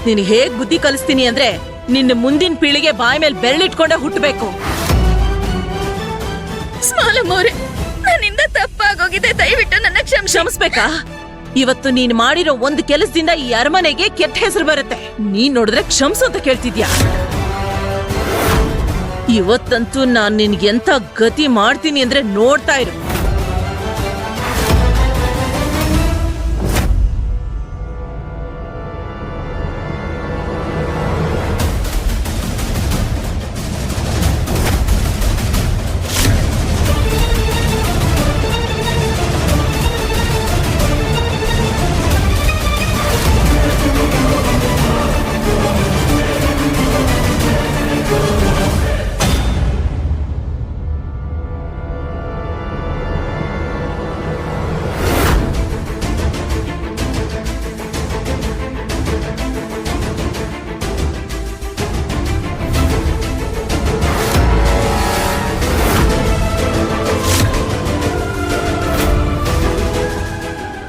ನೀನ್ ಹೇಗ್ ಬುದ್ಧಿ ಕಲಿಸ್ತೀನಿ ಅಂದ್ರೆ ನಿನ್ನ ಮುಂದಿನ ಪೀಳಿಗೆ ಬಾಯಿ ಮೇಲೆ ಬೆರಳಿಟ್ಕೊಂಡೆ ಹುಟ್ಟಬೇಕು. ಸ್ಮಾಲಮ್ಮವ್ರೆ, ನನ್ನಿಂದ ತಪ್ಪಾಗೋಗಿದೆ, ದಯವಿಟ್ಟು ನನ್ನ ಕ್ಷಮಿಸ್ಬೇಕಾ? ಇವತ್ತು ನೀನ್ ಮಾಡಿರೋ ಒಂದು ಕೆಲಸದಿಂದ ಈ ಅರಮನೆಗೆ ಕೆಟ್ಟ ಹೆಸರು ಬರುತ್ತೆ. ನೀನ್ ನೋಡಿದ್ರೆ ಕ್ಷಮಿಸು ಅಂತ ಕೇಳ್ತಿದ್ಯಾ? ಇವತ್ತಂತೂ ನಾನ್ ನಿನ್ಗೆ ಎಂತ ಗತಿ ಮಾಡ್ತೀನಿ ಅಂದ್ರೆ ನೋಡ್ತಾ ಇರು.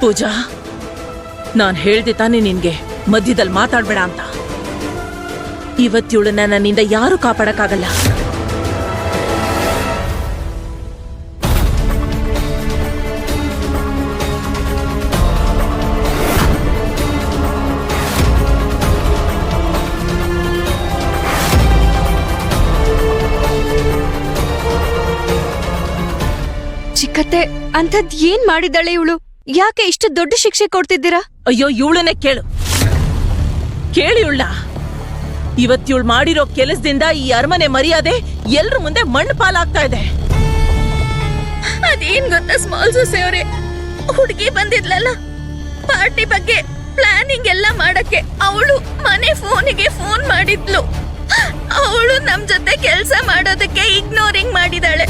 ಪೂಜಾ, ನಾನ್ ಹೇಳ್ದೆ ತಾನೆ ನಿನ್ಗೆ ಮಧ್ಯದಲ್ಲಿ ಮಾತಾಡ್ಬೇಡ ಅಂತ. ಇವತ್ತಿವಳನ್ನ ನನ್ನಿಂದ ಯಾರು ಕಾಪಾಡಕ್ಕಾಗಲ್ಲ. ಚಿಕ್ಕತ್ತೆ, ಅಂಥದ್ ಏನ್ ಮಾಡಿದಾಳೆ ಇವಳು? ಯಾಕೆ ಇಷ್ಟು ದೊಡ್ಡ ಶಿಕ್ಷೆ ಕೊಡ್ತಿದ್ದೀರಾ? ಅಯ್ಯೋ, ಇವಳನ್ನೇ ಕೇಳು. ಇವತ್ತಿವಳು ಮಾಡಿರೋ ಕೆಲಸದಿಂದ ಈ ಅರಮನೆ ಮರ್ಯಾದೆ ಎಲ್ರ ಮುಂದೆ ಮಣ್ಣು ಪಾಲಾಗ್ತಾ ಇದೆ. ಅದೇನ್ ಗೊತ್ತಾ ಸ್ಮಾಲ್ ಸೊಸೆ ಅವರೇ, ಹುಡುಗಿ ಬಂದಿದ್ಲಲ್ಲ ಪಾರ್ಟಿ ಬಗ್ಗೆ ಪ್ಲಾನಿಂಗ್ ಎಲ್ಲ ಮಾಡಕ್ಕೆ, ಅವಳು ಮನೆ ಫೋನಿಗೆ ಫೋನ್ ಮಾಡಿದ್ಲು. ಅವಳು ನಮ್ ಜೊತೆ ಕೆಲ್ಸ ಮಾಡೋದಕ್ಕೆ ಇಗ್ನೋರಿಂಗ್ ಮಾಡಿದಾಳೆ.